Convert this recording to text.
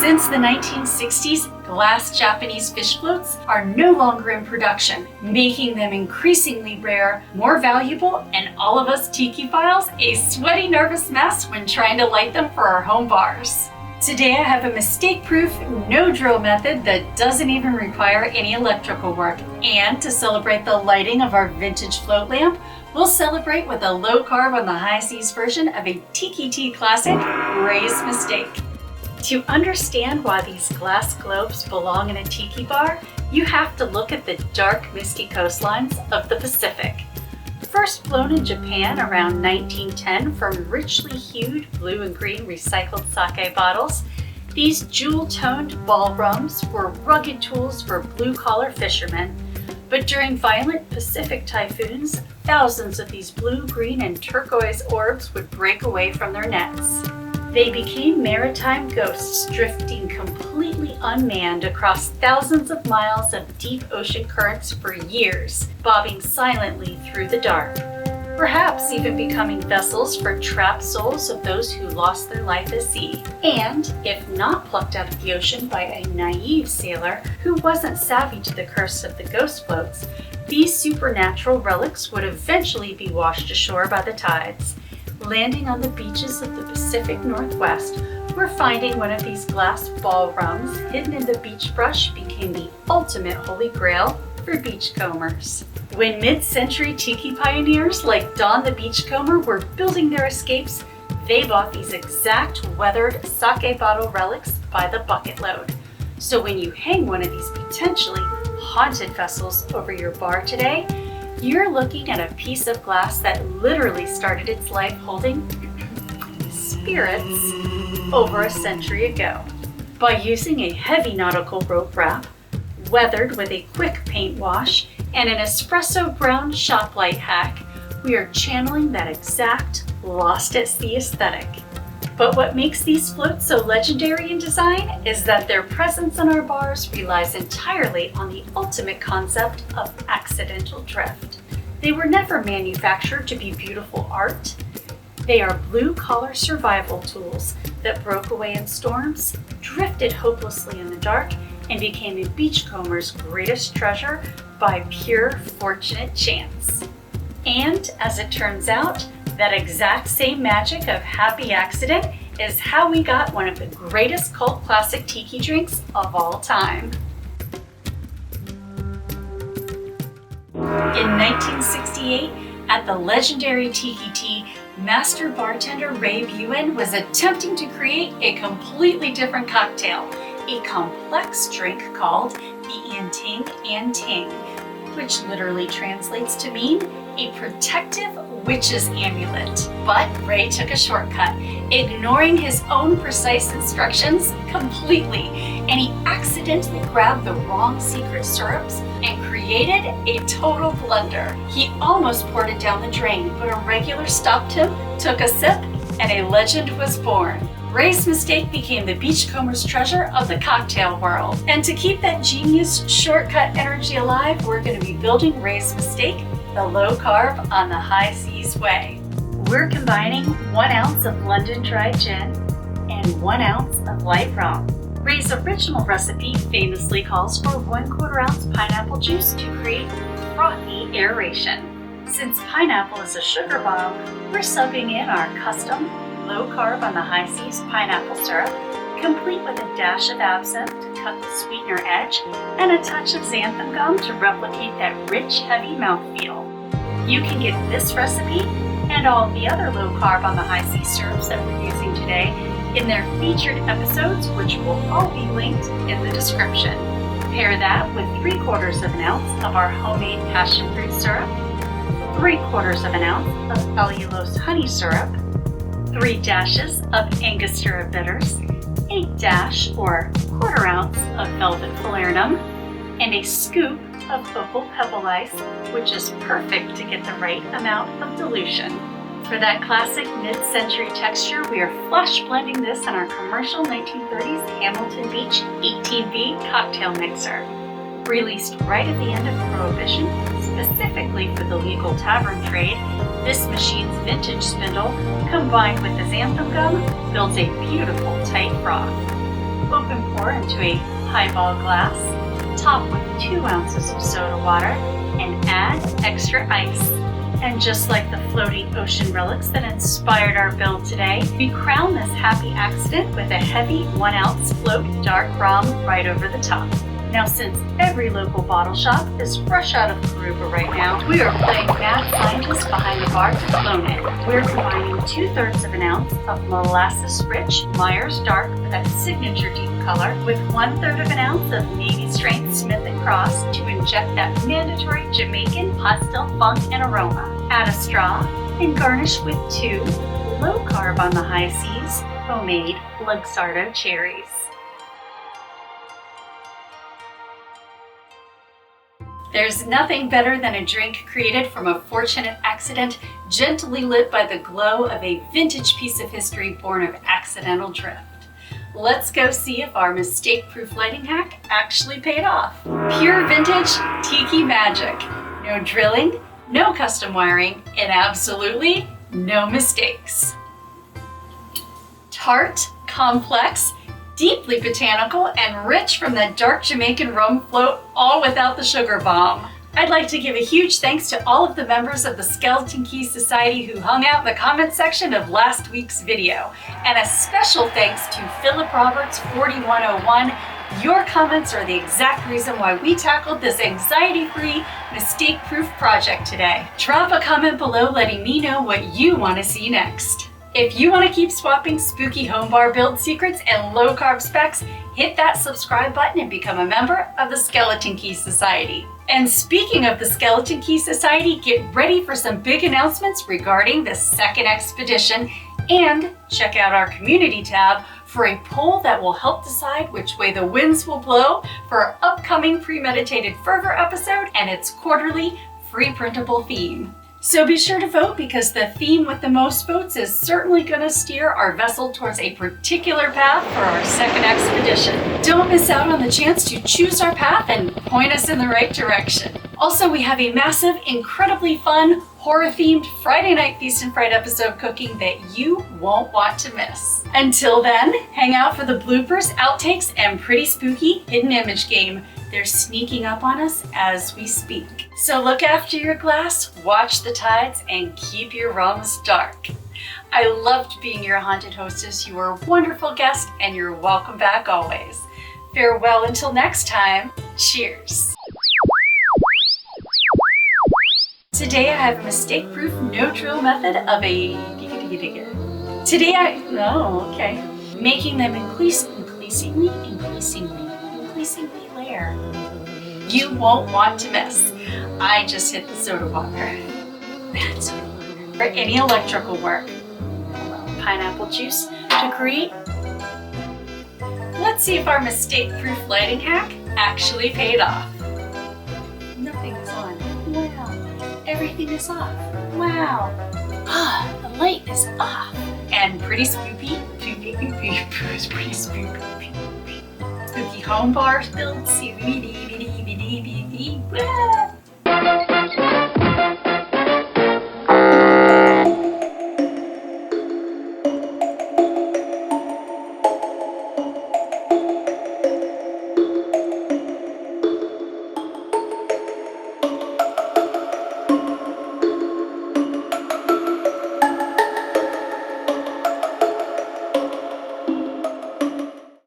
Since the 1960s, glass Japanese fish floats are no longer in production, making them increasingly rare, more valuable, and all of us Tiki-Philes a sweaty, nervous mess when trying to light them for our home bars. Today I have a mistake-proof, no-drill method that doesn't even require any electrical work. And to celebrate the lighting of our vintage float lamp, we'll celebrate with a low-carb on the high seas version of a Tiki-Ti classic, Ray's Mistake. To understand why these glass globes belong in a tiki bar, you have to look at the dark, misty coastlines of the Pacific. First blown in Japan around 1910 from richly hued blue and green recycled sake bottles, these jewel-toned ballrooms were rugged tools for blue-collar fishermen. But during violent Pacific typhoons, thousands of these blue, green, and turquoise orbs would break away from their nets. They became maritime ghosts drifting completely unmanned across thousands of miles of deep ocean currents for years, bobbing silently through the dark, perhaps even becoming vessels for trapped souls of those who lost their life at sea. And, if not plucked out of the ocean by a naive sailor who wasn't savvy to the curse of the ghost floats, these supernatural relics would eventually be washed ashore by the tides. Landing on the beaches of the Pacific Northwest, where finding one of these glass ballrooms hidden in the beach brush became the ultimate holy grail for beachcombers. When mid-century tiki pioneers like Don the Beachcomber were building their escapes, they bought these exact weathered sake bottle relics by the bucket load. So when you hang one of these potentially haunted vessels over your bar today, you're looking at a piece of glass that literally started its life holding spirits over a century ago. By using a heavy nautical rope wrap, weathered with a quick paint wash, and an espresso brown shop light hack, we are channeling that exact lost at sea aesthetic. But what makes these floats so legendary in design is that their presence in our bars relies entirely on the ultimate concept of accidental drift. They were never manufactured to be beautiful art. They are blue-collar survival tools that broke away in storms, drifted hopelessly in the dark, and became a beachcomber's greatest treasure by pure fortunate chance. And as it turns out, that exact same magic of happy accident is how we got one of the greatest cult classic tiki drinks of all time. In 1968, at the legendary Tiki-Ti, master bartender Ray Buin was attempting to create a completely different cocktail, a complex drink called the Anting Anting, which literally translates to mean a protective witch's amulet. But Ray took a shortcut, ignoring his own precise instructions completely, and he accidentally grabbed the wrong secret syrups and created a total blunder. He almost poured it down the drain, but a regular stopped him, took a sip, and a legend was born. Ray's Mistake became the beachcomber's treasure of the cocktail world. And to keep that genius shortcut energy alive, we're going to be building Ray's Mistake, the low carb on the high seas way. We're combining 1 ounce of London dry gin and 1 ounce of light rum. Ray's original recipe famously calls for 1/4 ounce pineapple juice to create frothy aeration. Since pineapple is a sugar bomb, we're subbing in our custom low carb on the high seas pineapple syrup, complete with a dash of absinthe to cut the sweetener edge, and a touch of xanthan gum to replicate that rich, heavy mouthfeel. You can get this recipe and all the other low carb on the high seas syrups that we're using today in their featured episodes, which will all be linked in the description. Pair that with 3/4 of an ounce of our homemade passion fruit syrup, 3/4 of an ounce of allulose honey syrup, 3 dashes of Angostura bitters, a dash or 1/4 ounce of velvet falernum, and a scoop of opal pebble ice, which is perfect to get the right amount of dilution. For that classic mid-century texture, we are flash blending this in our commercial 1930s Hamilton Beach 18B cocktail mixer. Released right at the end of Prohibition, specifically for the legal tavern trade, this machine's vintage spindle, combined with the xanthan gum, builds a beautiful tight froth. Open pour into a highball glass. Top with 2 ounces of soda water and add extra ice. And just like the floating ocean relics that inspired our build today, we crown this happy accident with a heavy 1 ounce float dark rum right over the top. Now, since every local bottle shop is fresh out of Coruba right now, we are playing mad scientist behind the bar to clone it. We're combining 2/3 of an ounce of molasses-rich Myers Dark for that signature deep color with 1/3 of an ounce of Navy Strength Smith & Cross to inject that mandatory Jamaican pastel funk and aroma. Add a straw and garnish with 2 Low Carb on the high seas homemade Luxardo cherries. There's nothing better than a drink created from a fortunate accident, gently lit by the glow of a vintage piece of history born of accidental drift. Let's go see if our mistake-proof lighting hack actually paid off. Pure vintage tiki magic. No drilling, no custom wiring, and absolutely no mistakes. Tart, complex, deeply botanical, and rich from that dark Jamaican rum float, all without the sugar bomb. I'd like to give a huge thanks to all of the members of the Skeleton Key Society who hung out in the comment section of last week's video. And a special thanks to Philip Roberts 4101. Your comments are the exact reason why we tackled this anxiety-free, mistake-proof project today. Drop a comment below letting me know what you want to see next. If you want to keep swapping spooky home bar build secrets and low carb specs, hit that subscribe button and become a member of the Skeleton Key Society. And speaking of the Skeleton Key Society, get ready for some big announcements regarding the second expedition, and check out our community tab for a poll that will help decide which way the winds will blow for our upcoming premeditated fervor episode and its quarterly free printable theme. So be sure to vote, because the theme with the most votes is certainly going to steer our vessel towards a particular path for our second expedition. Don't miss out on the chance to choose our path and point us in the right direction. Also, we have a massive, incredibly fun, horror-themed Friday Night Feast and Fright episode cooking that you won't want to miss. Until then, hang out for the bloopers, outtakes, and pretty spooky hidden image game. They're sneaking up on us as we speak. So look after your glass, watch the tides, and keep your rums dark. I loved being your haunted hostess. You were a wonderful guest, and you're welcome back always. Farewell until next time. Cheers. Today I have a mistake-proof, no-drill method of making them increasingly layer. You won't want to miss. I just hit the soda water. Bad soda water. For any electrical work. Pineapple juice to create. Let's see if our mistake-proof lighting hack actually paid off. Nothing is on. Wow. Everything is off. Wow. The light is off. And pretty spooky. Pretty spooky. Spooky home bar build.